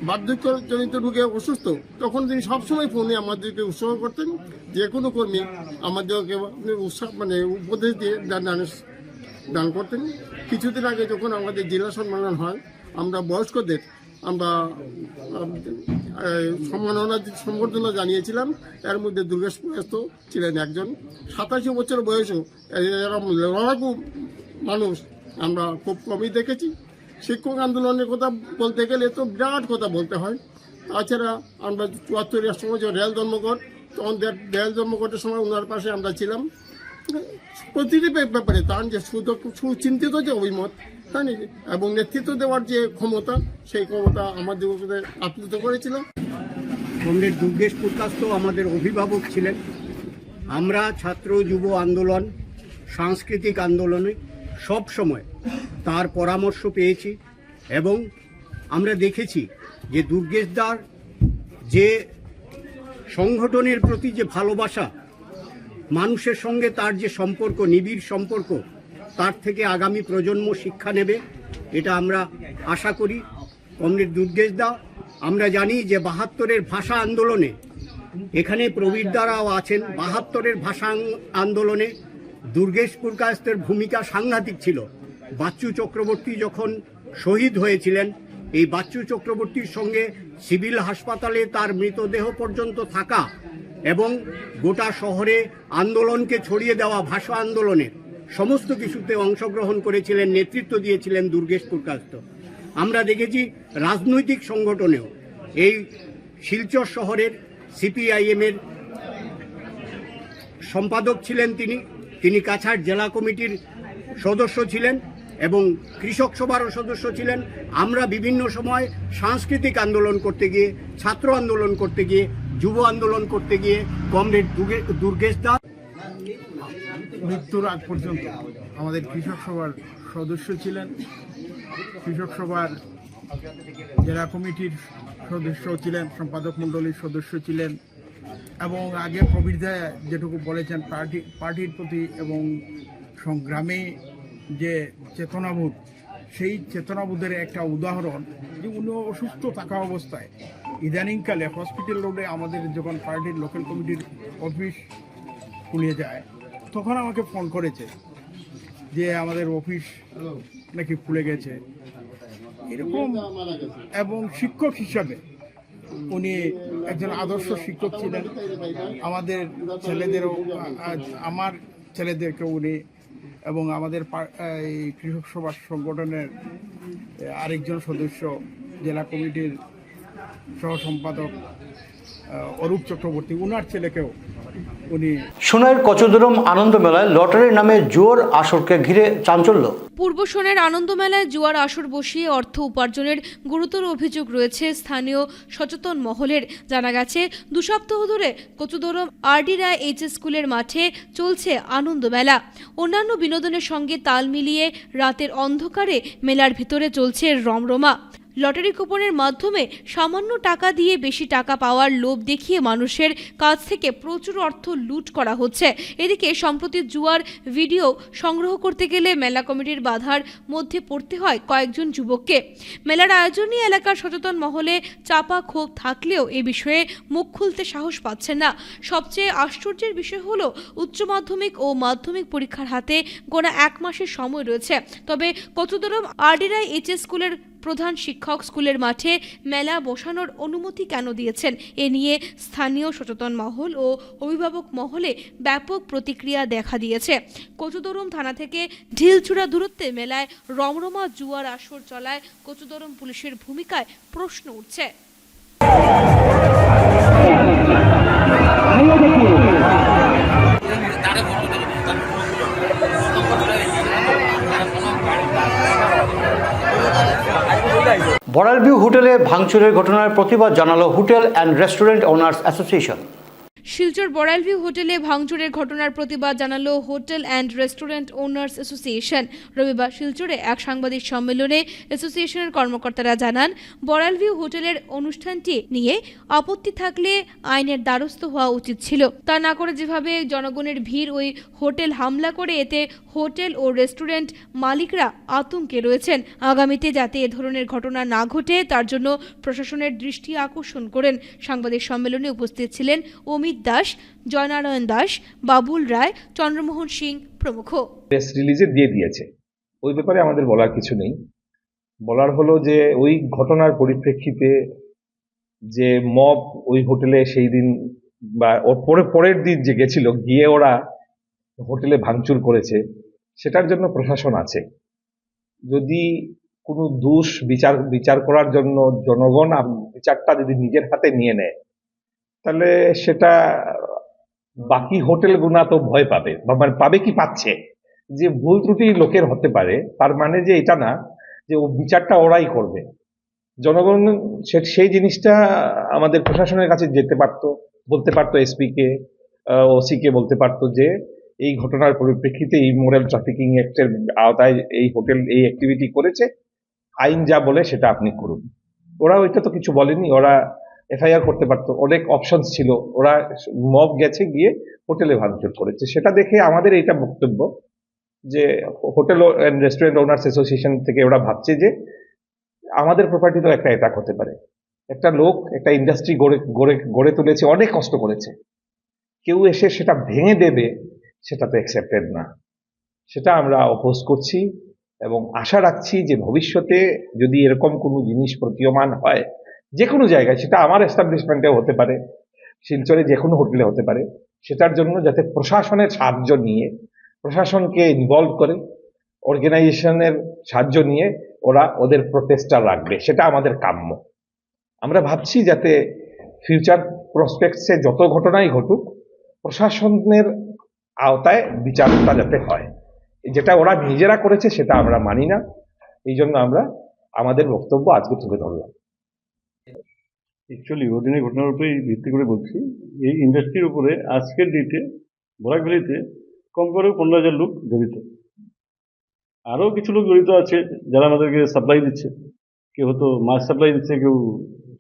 বার্ধক্যজনিত রোগে অসুস্থ, তখন তিনি সবসময় ফোনে আমাদেরকে উৎসাহ করতেন। যে কোনো কর্মী আমাদেরকে উপদেশ দিয়ে দান করতেন। কিছুদিন আগে যখন আমাদের জেলা সম্মেলন হয়, আমরা বয়স্কদের আমরা সম্বর্ধনা জানিয়েছিলাম। এর মধ্যে দুর্গেশ পুরকায়স্থ ছিলেন একজন। 87 বছর বয়সেও এরকম লড়াকু মানুষ আমরা খুব কমই দেখেছি। শিক্ষক আন্দোলনের কথা বলতে গেলে তো বিরাট কথা বলতে হয়। তাছাড়া আমরা 74-এর সময় যে রেল ধর্মঘট, তখন রেল ধর্মঘটের সময় ওনার পাশে আমরা ছিলাম। প্রতিটি ব্যাপারে তার যে সুচিন্তিত যে অভিমত, তাই নাকি, এবং নেতৃত্ব দেওয়ার যে ক্ষমতা, সেই ক্ষমতা আমাদের উপরে আপ্লুত করেছিল। কমরেড দুর্গেশ পুরকায়স্থ আমাদের অভিভাবক ছিলেন। আমরা ছাত্র যুব আন্দোলন, সাংস্কৃতিক আন্দোলনে সব সময় তার পরামর্শ পেয়েছি এবং আমরা দেখেছি যে দুর্গেশদার যে সংগঠনের প্রতি যে ভালোবাসা, মানুষের সঙ্গে তার যে সম্পর্ক, নিবিড় সম্পর্ক, তার থেকে আগামী প্রজন্ম শিক্ষা নেবে, এটা আমরা আশা করি। কমরেড দুর্গেশদা, আমরা জানি যে 72-এর ভাষা আন্দোলনে এখানে প্রবীরদারাও আছেন। 72-এর ভাষা আন্দোলনে দুর্গেশ পুরকায়স্থের ভূমিকা সাংঘাতিক ছিল। বাচ্চু চক্রবর্তী যখন শহীদ হয়েছিলেন, এই বাচ্চু চক্রবর্তীর সঙ্গে সিভিল হাসপাতালে তার মৃতদেহ পর্যন্ত থাকা এবং গোটা শহরে আন্দোলনকে ছড়িয়ে দেওয়া, ভাষা আন্দোলনে সমস্ত কিছুতে অংশগ্রহণ করেছিলেন, নেতৃত্ব দিয়েছিলেন দুর্গেশ পুরকায়স্থ। আমরা দেখেছি রাজনৈতিক সংগঠনেও এই শিলচর শহরের সিপিআইএমের সম্পাদক ছিলেন তিনি কাছাড় জেলা কমিটির সদস্য ছিলেন এবং কৃষক সভারও সদস্য ছিলেন। আমরা বিভিন্ন সময় সাংস্কৃতিক আন্দোলন করতে গিয়ে, ছাত্র আন্দোলন করতে গিয়ে যুব আন্দোলন করতে গিয়ে কমরেড দুর্গেশ দাস। মৃত্যুর আগ পর্যন্ত আমাদের কৃষক সভার সদস্য ছিলেন, কৃষক সভার জেলা কমিটির সদস্য ছিলেন, সম্পাদক মণ্ডলীর সদস্য ছিলেন এবং আগে প্রবীরদা যেটুকু বলেছেন পার্টির প্রতি এবং সংগ্রামে যে চেতনাবোধ, সেই চেতনাবোধের একটা উদাহরণ যে উনি অসুস্থ থাকা অবস্থায় ইদানিংকালে হসপিটাল রোডে আমাদের যখন পার্টির লোকাল কমিটির অফিস খুলে যায় তখন আমাকে ফোন করেছে যে আমাদের অফিস নাকি খুলে গেছে এরকম। এবং শিক্ষক হিসাবে উনি একজন আদর্শ শিক্ষক ছিলেন। আমাদের ছেলেদেরও, আমার ছেলেদেরকে উনি এবং আমাদের এই কৃষক সভা সংগঠনের আরেকজন সদস্য জেলা কমিটির সহ সম্পাদক অরূপ চক্রবর্তী, ওনার ছেলেকেও উনি। সোনাইয়ের কচুদরম আনন্দ মেলায় লটারির নামে জুয়ার আসরকে ঘিরে চাঞ্চল্য। পূর্ব সোনার আনন্দ মেলায় জুয়ার আসর বসিয়ে অর্থ উপার্জনের গুরুতর অভিযোগ রয়েছে স্থানীয় সচেতন মহলের। জানা গেছে 2 সপ্তাহ ধরে কচুদরম আরডি রায় এইচএস স্কুলের মাঠে চলছে আনন্দ মেলা। অন্যান্য বিনোদনের সঙ্গে তাল মিলিয়ে রাতের অন্ধকারে মেলার ভিতরে চলছে রমরমা। লটারি কুপনের মাধ্যমে সামান্য টাকা দিয়ে বেশি টাকা পাওয়ার লোভ দেখিয়ে মানুষের কাছ থেকে প্রচুর অর্থ লুট করা হচ্ছে। এদিকে সম্প্রতি জুয়ার ভিডিও সংগ্রহ করতে গেলে মেলা কমিটির বাধার মধ্যে পড়তে হয় কয়েকজন যুবককে। মেলার আয়োজন নিয়ে এলাকার সচেতন মহলে চাপা ক্ষোভ থাকলেও এ বিষয়ে মুখ খুলতে সাহস পাচ্ছেন না। সবচেয়ে আশ্চর্যের বিষয় হলো উচ্চ মাধ্যমিক ও মাধ্যমিক পরীক্ষার হাতে গোনা 1 মাসের সময় রয়েছে। তবে কচুদরম আরডি রায় এইচএস স্কুলের প্রধান শিক্ষক স্কুলের মাঠে মেলা বসানোর অনুমতি কেন দিয়েছেন, এ নিয়ে স্থানীয় সচেতন মহল ও অভিভাবক মহলে ব্যাপক প্রতিক্রিয়া দেখা দিয়েছে। কচুদরম থানা থেকে ঢিলছুড়া দূরত্বে মেলায় রমরমা জুয়ার আসর চলায় কচুদরম পুলিশের ভূমিকায় প্রশ্ন উঠছে। বড়ালভিউ হোটেলে ভাঙচুরের ঘটনার প্রতিবাদ জানালো hotel and restaurant owners association. Silchar Boral view হোটেলে ভাঙচুরের ঘটনার প্রতিবাদ জানালো hotel and restaurant owners association. রবিবার শিলচরে এক সাংবাদিক সম্মেলনে অ্যাসোসিয়েশনের কর্মকর্তারা জানান, বড়ালভিউ হোটেলের অনুষ্ঠানটি নিয়ে আপত্তি থাকলে আইনের দ্বারস্থ হওয়া উচিত ছিল। তা না করে যেভাবে জনগণের ভিড় ওই হোটেল হামলা করে, এতে হোটেল ও রেস্টুরেন্ট মালিকরা আতঙ্কে রয়েছেন। আগামীতে যাতে এ ধরনের ঘটনা না ঘটে তার জন্য প্রশাসনের দৃষ্টি আকর্ষণ করেন। সাংবাদিক সম্মেলনে উপস্থিত ছিলেন অমিত দাস, জয়নারায়ণ দাস, বাবুল রায়, চন্দ্রমোহন সিং প্রমুখ। প্রেস রিলিজে দিয়ে দিয়েছে, ওই ব্যাপারে আমাদের বলার কিছু নেই। বলার হলো যে ওই ঘটনার পরিপ্রেক্ষিতে যে মব ওই হোটেলে সেই দিন বা ওর পরের দিন যে গেছিল, গিয়ে ওরা হোটেলে ভাঙচুর করেছে, সেটার জন্য প্রশাসন আছে। যদি কোনো দোষ বিচার করার জন্য জনগণ বিচারটা যদি নিজের হাতে নিয়ে নেয়, তাহলে সেটা বাকি হোটেলগুলো তো ভয় পাবে, মানে পাবে কি পাচ্ছে যে ভুল ত্রুটি লোকের হতে পারে, তার মানে যে এটা না যে ও বিচারটা ওরাই করবে। জনগণ সেই জিনিসটা আমাদের প্রশাসনের কাছে যেতে পারতো, বলতে পারতো, এসপিকে ওসিকে বলতে পারতো যে এই ঘটনার পরিপ্রেক্ষিতে এই মোরাল ট্রাফিকিং অ্যাক্টের আওতায় এই হোটেল এই অ্যাক্টিভিটি করেছে, আইন যা বলে সেটা আপনি করুন। ওরা ওইটা তো কিছু বলেনি, ওরা এফআইআর করতে পারতো, অনেক অপশনস ছিল। ওরা মব গেছে, গিয়ে হোটেলে ভাঙচুর করেছে। সেটা দেখে আমাদের এইটা বক্তব্য যে hotel and restaurant owners association থেকে ওরা ভাবছে যে আমাদের প্রপার্টি তো একটা অ্যাটাক হতে পারে। একটা লোক একটা ইন্ডাস্ট্রি গড়ে তুলেছে, অনেক কষ্ট করেছে, কেউ এসে সেটা ভেঙে দেবে, সেটা তো অ্যাকসেপ্টেড না। সেটা আমরা অপোজ করছি এবং আশা রাখছি যে ভবিষ্যতে যদি এরকম কোনো জিনিস প্রতীয়মান হয় যে কোনো জায়গায়, সেটা আমার এস্টাবলিশমেন্টেও হতে পারে, শিলচরে যে কোনো হোটেলে হতে পারে, সেটার জন্য যাতে প্রশাসনের সাহায্য নিয়ে, প্রশাসনকে ইনভলভ করে, অর্গানাইজেশনের সাহায্য নিয়ে ওরা ওদের প্রচেষ্টা রাখবে, সেটা আমাদের কাম্য। আমরা ভাবছি যাতে ফিউচার প্রসপেক্টসে যত ঘটনাই ঘটুক, প্রশাসনের আওতায় বিচারটা যাতে হয়। যেটা ওরা নিজেরা করেছে সেটা আমরা মানি না, এই জন্য আমরা আমাদের বক্তব্য আজকে তুলে ধরলাম। অ্যাকচুয়ালি ওদিনের ঘটনার উপরেই ভিত্তি করে বলছি, এই ইন্ডাস্ট্রির উপরে আজকের ডেটে বরাক ভ্যালিতে কম করে 15,000 লোক জড়িত। আরও কিছু লোক জড়িত আছে যারা আমাদেরকে সাপ্লাই দিচ্ছে, কেউ হয়তো মাছ সাপ্লাই দিচ্ছে, কেউ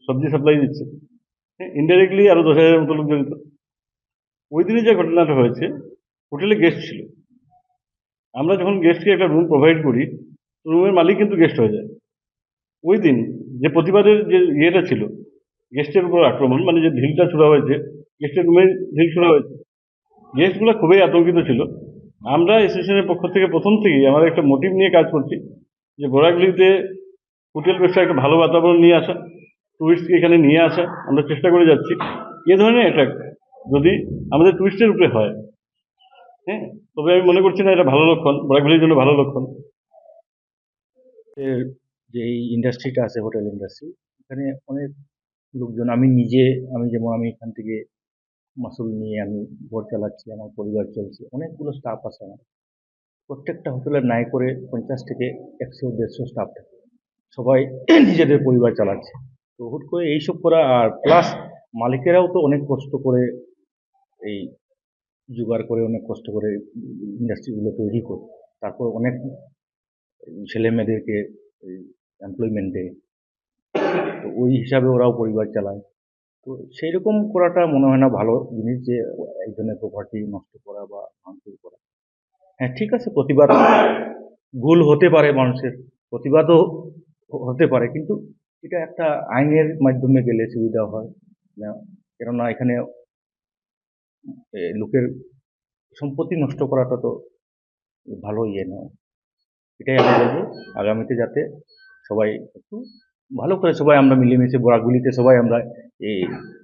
সবজি সাপ্লাই দিচ্ছে, ইনডাইরেক্টলি আরও 10,000 মতো লোক জড়িত। ওই দিনে যে ঘটনাটা হয়েছে, হোটেলে গেস্ট ছিল। আমরা যখন গেস্টকে একটা রুম প্রোভাইড করি, রুমের মালিক কিন্তু গেস্ট হয়ে যায়। ওই দিন যে প্রতিবাদের যে ইয়েটা ছিল, গেস্টের উপর আক্রমণ, মানে যে ঢিলটা ছোড়া হয়েছে, গেস্টের রুমে ঢিল ছোড়া হয়েছে, গেস্টগুলো খুবই আতঙ্কিত ছিল। আমরা অ্যাসোসিয়েশনের পক্ষ থেকে প্রথম থেকেই আমাদের একটা মোটিভ নিয়ে কাজ করছি যে বরাকভ্যালিতে হোটেল ব্যবসা একটা ভালো বাতাবরণ নিয়ে আসা, টুরিস্টকে এখানে নিয়ে আসা, আমরা চেষ্টা করে যাচ্ছি। এ ধরনের অ্যাটাক যদি আমাদের টুরিস্টের উপরে হয়, হ্যাঁ, তবে আমি মনে করছি না এটা ভালো লক্ষণ, বরাকভ্যালির জন্য ভালো লক্ষণ। যে এই ইন্ডাস্ট্রিটা আছে, হোটেল ইন্ডাস্ট্রি, এখানে অনেক লোকজন, আমি যেমন আমি এখান থেকে মাসুল নিয়ে আমি ঘর চালাচ্ছি, আমার পরিবার চলছে, অনেকগুলো স্টাফ আছে আমার। প্রত্যেকটা হোটেলের নাই করে 50 থেকে 100-150 স্টাফ থাকে, সবাই নিজেদের পরিবার চালাচ্ছে। তো হুট করে এইসব করা, আর প্লাস মালিকেরাও তো অনেক কষ্ট করে এই জোগাড় করে, অনেক কষ্ট করে ইন্ডাস্ট্রিগুলো তৈরি করে, তারপর অনেক ছেলে মেয়েদেরকে এমপ্লয়মেন্ট দেয়, তো ওই হিসাবে ওরাও পরিবার চালায়। তো সেই রকম করাটা মনে হয় না ভালো জিনিস, যে একজনের প্রপার্টি নষ্ট করা বা ভাঙচুর করা। হ্যাঁ, ঠিক আছে, প্রতিবাদ ভুল হতে পারে, মানুষের প্রতিবাদও হতে পারে, কিন্তু এটা একটা আইনের মাধ্যমে গেলে সুবিধা হয় না, কেননা এখানে লোকের সম্পত্তি নষ্ট করাটা তো ভালো ইয়ে নয়। এটাই আমি বলবো, আগামীতে যাতে সবাই একটু ভালো করে, সবাই আমরা মিলেমিশে, বরাকভ্যালিতে সবাই আমরা এই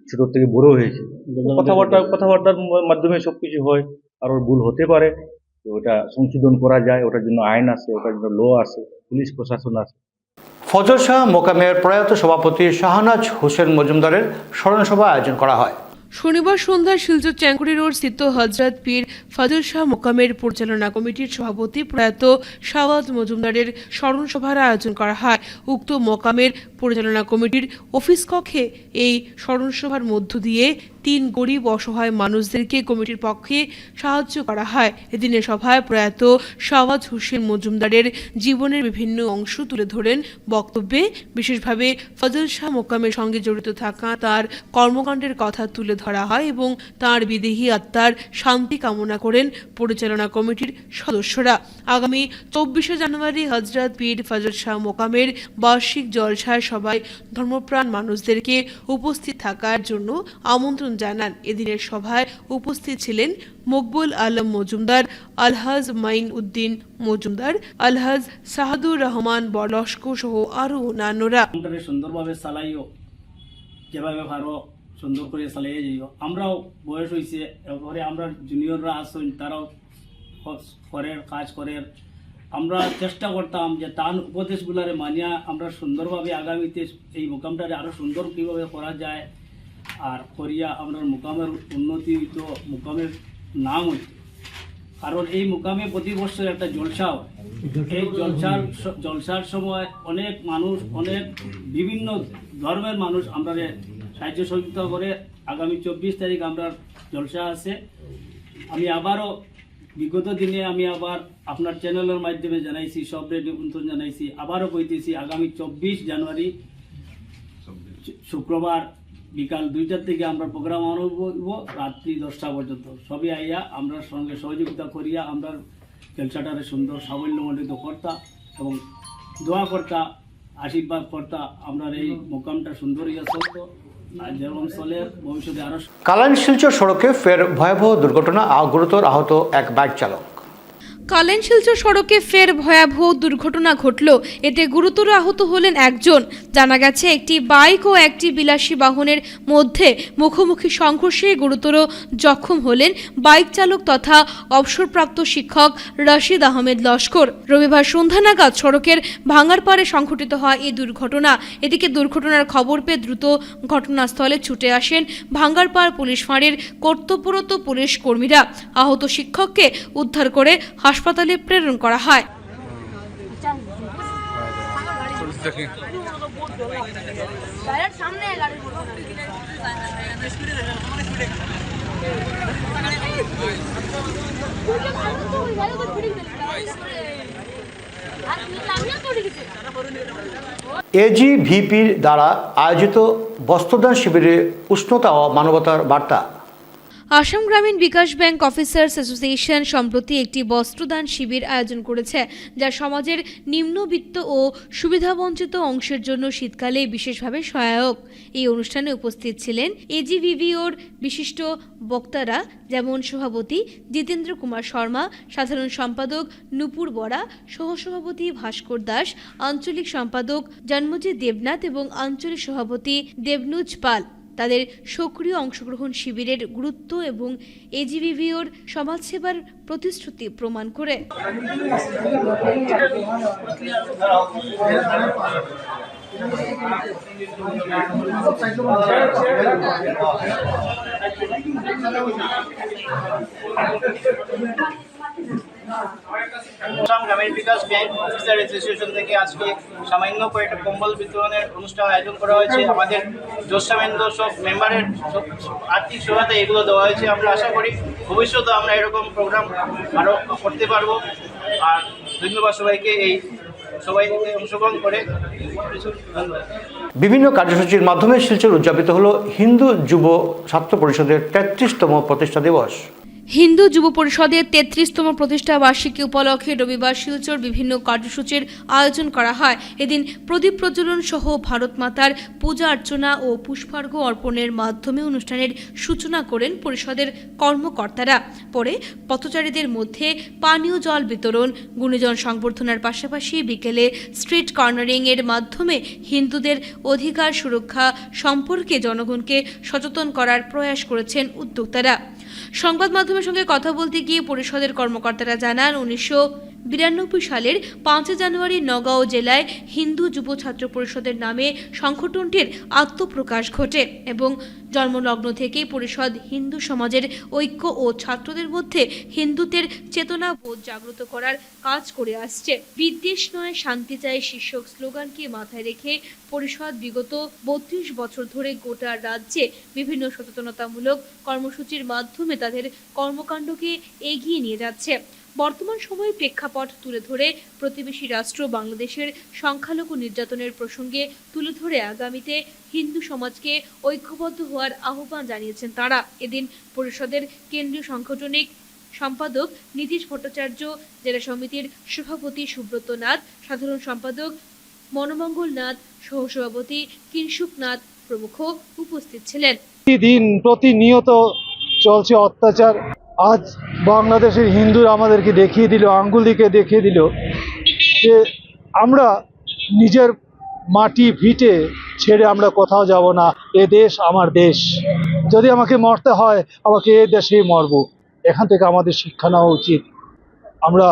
ছোট থেকে বড় হয়েছি, কথাবার্তার মাধ্যমে সবকিছু হয়। আর ওর ভুল হতে পারে, তো ওটা সংশোধন করা যায়, ওটার জন্য আইন আছে, ওটার জন্য ল আছে, পুলিশ প্রশাসন আছে। ফজল শাহ মোকামের প্রয়াত সভাপতি শাহনাজ হোসেন মজুমদারের স্মরণসভা আয়োজন করা হয়। শনিবার সন্ধ্যায় শিলচর চ্যাংকুড়ি রোড স্থিত হজরত পীর ফজল শাহ মোকামের পরিচালনা কমিটির সভাপতি প্রয়াত শাহওয়াজ মজুমদারের স্মরণ সভার আয়োজন করা হয়। উক্ত মোকামের পরিচালনা কমিটির অফিস কক্ষে এই স্মরণ সভার মধ্য দিয়ে 3 গরিব অসহায় মানুষদেরকে কমিটির পক্ষে সাহায্য করা হয়। এদিনের সভায় প্রয়াত শাহওয়াজ হোসেন মজুমদারের জীবনের বিভিন্ন অংশ তুলে ধরেন বক্তব্যে। বিশেষভাবে ফজল শাহ মোকামের সঙ্গে জড়িত থাকা তার কর্মকাণ্ডের কথা তুলে ধরা হয় এবং তার বিদেহী আত্মার শান্তি কামনা করেন পরিচালনা কমিটির সদস্যরা। আগামী 24শে জানুয়ারি হজরত পীর ফজল শাহ মোকামের বার্ষিক জলসায় সবাই ধর্মপ্রাণ মানুষদেরকে উপস্থিত থাকার জন্য আমন্ত্রণ জানান। এদিনের সভায় উপস্থিত ছিলেন মকবুল আলম মজুমদার, আলহাজ মাইন উদ্দিন মজুমদার, আলহাজ সাহাদুর রহমান বলস্কো সহ আরও অন্যান্যরা। সুন্দরভাবে চালাইও, যেভাবে পারো সুন্দর করে চালিয়ে যাইও। আমরাও বয়স হয়েছে, এরপরে আমরা জুনিয়ররা আসুন, তারাও করের কাজ করের। আমরা চেষ্টা করতাম যে তার উপদেশগুলারে মানিয়া আমরা সুন্দরভাবে আগামীতে এই মোকামটারে আরও সুন্দর কীভাবে করা যায় আর করিয়া আমরা মোকামের উন্নতি হইতো, মোকামের নাম হইত। কারণ এই মোকামে প্রতি বছর একটা জলসা হয়। এই জলসার সময় অনেক মানুষ, অনেক বিভিন্ন ধর্মের মানুষ আমরা সাহায্য সহযোগিতা করে। আগামী 24 তারিখ আমরা জলসা আছে। আমি আবারও বিগত দিনে আমি আবার আপনার চ্যানেলের মাধ্যমে জানাইছি, সব নিমন্ত্রণ জানাইছি, আবারও কইতেছি আগামী 24 জানুয়ারি শুক্রবার বিকাল 2টা থেকে আমরা প্রোগ্রাম আরম্ভ করব, রাত্রি 10টা পর্যন্ত। সবই আইয়া আমরা সঙ্গে সহযোগিতা করিয়া আমরা জলসাটারে সুন্দর সাবল্যমণ্ডিত কর্তা এবং দোয়া কর্তা, আশীর্বাদ কর্তা, আমরা এই মোকামটা সুন্দর ইয়া চলতো আর যেমন চলে ভবিষ্যতে আরো। কালাইন শিলচর সড়কে ফের ভয়াবহ দুর্ঘটনা, গুরুতর আহত এক বাইক চালক। কালাইন শিলচর সড়কে ফের ভয়াবহ দুর্ঘটনা ঘটল। এতে গুরুতর আহত হলেন একজন। জানা গেছে একটি বাইক ও একটি বিলাসী বাহনের মধ্যে মুখোমুখি সংঘর্ষে গুরুতর জখম হলেন বাইক চালক তথা অবসরপ্রাপ্ত শিক্ষক রশিদ আহমেদ লস্কর। রবিবার সন্ধ্যা নাগাদ সড়কের ভাঙার পাড়ে সংঘটিত হয় এই দুর্ঘটনা। এদিকে দুর্ঘটনার খবর পেয়ে দ্রুত ঘটনাস্থলে ছুটে আসেন ভাঙ্গারপাড় পুলিশ ফাঁড়ির কর্তব্যরত পুলিশ কর্মীরা। আহত শিক্ষককে উদ্ধার করে হাসপাতালে প্রেরণ করা হয়। এজিভিপির দ্বারা আয়োজিত বস্ত্রদান শিবিরে উষ্ণতা ও মানবতার বার্তা। আসাম গ্রামীণ বিকাশ ব্যাংক অফিসার্স অ্যাসোসিয়েশন সম্প্রতি একটি বস্ত্রদান শিবির আয়োজন করেছে, যা সমাজের নিম্নবিত্ত ও সুবিধাবঞ্চিত অংশের জন্য শীতকালে বিশেষভাবে সহায়ক। এই অনুষ্ঠানে উপস্থিত ছিলেন এজিভিভিওর বিশিষ্ট বক্তারা, যেমন সভাপতি জিতেন্দ্র কুমার শর্মা, সাধারণ সম্পাদক নূপুর বরা, সহসভাপতি ভাস্কর দাস, আঞ্চলিক সম্পাদক জন্মজিৎ দেবনাথ এবং আঞ্চলিক সভাপতি দেবনুজ পাল। তাদের সক্রিয় অংশগ্রহণ শিবিরের গুরুত্ব এবং এজিভিভিওর সমাজসেবার প্রতিশ্রুতি প্রমাণ করে। আসাম গ্রামীণ বিকাশ ব্যাংক অফিসার অ্যাসোসিয়েশন থেকে আজকে সামান্য কয়েকটা কম্বল বিতরণের অনুষ্ঠান আয়োজন করা হয়েছে। আমাদের জ্যেষ্ঠবৃন্দ সব মেম্বারের আর্থিক সহায়তা এগুলো দেওয়া হয়েছে। আমরা আশা করি ভবিষ্যতে আমরা এরকম প্রোগ্রাম আরও করতে পারবো। আর ধন্যবাদ সবাইকে এই সবাই অংশগ্রহণ করে। বিভিন্ন কার্যসূচির মাধ্যমে শিলচর উদযাপিত হলো হিন্দু যুব ছাত্র পরিষদের 33তম প্রতিষ্ঠা দিবস। হিন্দু যুব পরিষদের 33তম প্রতিষ্ঠা বার্ষিকী উপলক্ষে রবিবার শিলচর বিভিন্ন কার্যসূচির আয়োজন করা হয়। এদিন প্রদীপ প্রজ্বলন সহ ভারত মাতার পূজা অর্চনা ও পুষ্পার্ঘ অর্পণের মাধ্যমে অনুষ্ঠানের সূচনা করেন পরিষদের কর্মকর্তারা। পরে পথচারীদের মধ্যে পানীয় জল বিতরণ, গুণীজন সংবর্ধনার পাশাপাশি বিকেলে স্ট্রিট কর্নারিং এর মাধ্যমে হিন্দুদের অধিকার সুরক্ষা সম্পর্কে জনগণকে সচেতন করার প্রয়াস করেছেন উদ্যোক্তারা। সংবাদ মাধ্যমের সঙ্গে কথা বলতে গিয়ে পরিষদের কর্মকর্তারা জানান, 1992 সালের 5 জানুয়ারি নগাঁও জেলায় হিন্দু যুব ছাত্র পরিষদের নামে সংগঠনটির আত্মপ্রকাশ ঘটে এবং জন্মলগ্ন থেকেই পরিষদ হিন্দু সমাজের ঐক্য ও ছাত্রদের মধ্যে হিন্দুত্বের চেতনা বোধ জাগ্রত করার কাজ করে আসছে। বিদ্বেষ নয় শান্তি চাই শীর্ষক স্লোগানকে মাথায় রেখে পরিষদ বিগত 32 বছর ধরে গোটা রাজ্যে বিভিন্ন সচেতনতামূলক কর্মসূচির মাধ্যমে তাদের কর্মকাণ্ডকে এগিয়ে নিয়ে যাচ্ছে। বর্তমান সময়ে প্রেক্ষাপট তুলে ধরে প্রতিবেশী রাষ্ট্র বাংলাদেশের সংখ্যালঘু নির্যাতনের প্রসঙ্গে তুলে ধরে আগামীতে হিন্দু সমাজকে ঐক্যবদ্ধ হওয়ার আহ্বান জানিয়েছেন তারা। এদিন পরিষদের কেন্দ্রীয় সাংগঠনিক সম্পাদক নীতিশ ভট্টাচার্য, জেলা সমিতির সভাপতি সুব্রত নাথ, সাধারণ সম্পাদক মনোমঙ্গল নাথ, সহসভাপতি কিংসুক নাথ প্রমুখ উপস্থিত ছিলেন। প্রতিনিয়ত চলছে অত্যাচার। আজ বাংলাদেশের হিন্দুরা আমাদেরকে দেখিয়ে দিল, আঙ্গুল দিকে দেখিয়ে দিল যে আমরা নিজের মাটি ভিটে ছেড়ে আমরা কোথাও যাব না। এ দেশ আমার দেশ, যদি আমাকে মরতে হয় আমাকে এ দেশেই মরব। এখান থেকে আমাদের শিক্ষা নেওয়া উচিত। আমরা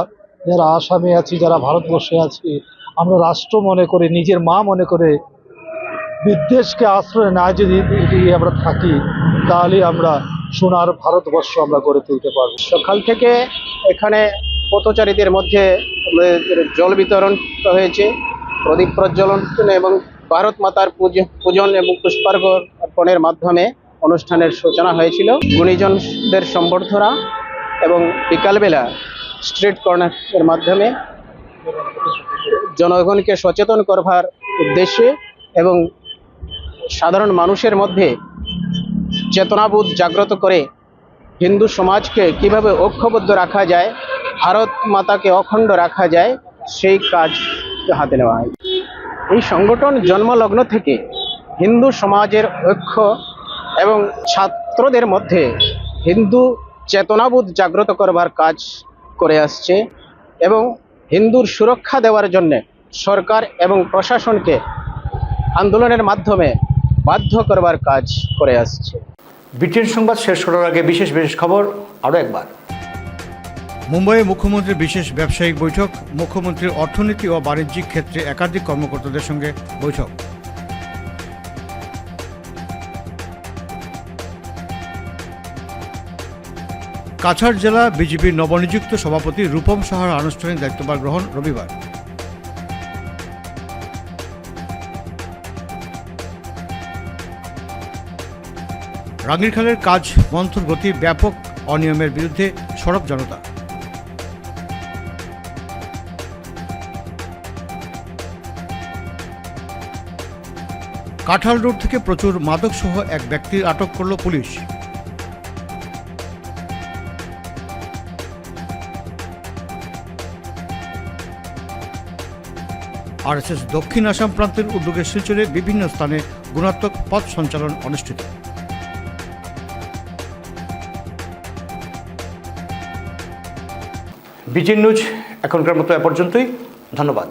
যারা আসামে আছি, যারা ভারতবর্ষে আছি, আমরা রাষ্ট্র মনে করে, নিজের মা মনে করে বিদ্বেষকে আশ্রয় না যদি আমরা থাকি, তাহলে আমরা সোনার ভারতবর্ষ আমরা গড়ে তুলতে পারবো। সকাল থেকে এখানে পথচারীদের মধ্যে জল বিতরণ হয়েছে, প্রদীপ প্রজ্বলন এবং ভারত মাতার পূজন এবং পুষ্পার্ঘ অর্পণের মাধ্যমে অনুষ্ঠানের সূচনা হয়েছিল। গুণীজনদের সম্বর্ধনা এবং বিকালবেলা স্ট্রিট কর্নারের মাধ্যমে জনগণকে সচেতন করবার উদ্দেশ্যে এবং সাধারণ মানুষের মধ্যে চেতনাবোধ জাগ্রত করে হিন্দু সমাজকে কিভাবে ঐক্যবদ্ধ রাখা যায়, ভারত মাতাকে অখণ্ড রাখা যায়, সেই কাজ হাতে নেওয়া হয়। এই সংগঠন জন্মলগ্ন থেকে হিন্দু সমাজের ঐক্য এবং ছাত্রদের মধ্যে হিন্দু চেতনাবোধ জাগ্রত করবার কাজ করে আসছে এবং হিন্দুর সুরক্ষা দেওয়ার জন্য সরকার এবং প্রশাসনকে আন্দোলনের মাধ্যমে বাধ্য করবার কাজ করে আসছে। বিটিএন সংবাদ শেষ করার আগে বিশেষ খবর আরও একবার। মুম্বাইয়ে মুখ্যমন্ত্রীর বিশেষ ব্যবসায়িক বৈঠক, মুখ্যমন্ত্রীর অর্থনীতি ও বাণিজ্যিক ক্ষেত্রে একাধিক কর্মকর্তাদের সঙ্গে বৈঠক। কাছাড় জেলা বিজেপির নবনিযুক্ত সভাপতি রূপম সাহার আনুষ্ঠানিক দায়িত্বভার গ্রহণ রবিবার। রাঙ্গিরখালের কাজ মন্থর গতি, ব্যাপক অনিয়মের বিরুদ্ধে সরব জনতা। কাঁঠাল রোড থেকে প্রচুর মাদকসহ এক ব্যক্তির আটক করল পুলিশ। আরএসএস দক্ষিণ আসাম প্রান্তের উদ্যোগে শিলচরে বিভিন্ন স্থানে গুণাত্মক পথ সঞ্চালন অনুষ্ঠিত। বিজেপি নিউজ এখনকার মতো এ পর্যন্তই। ধন্যবাদ।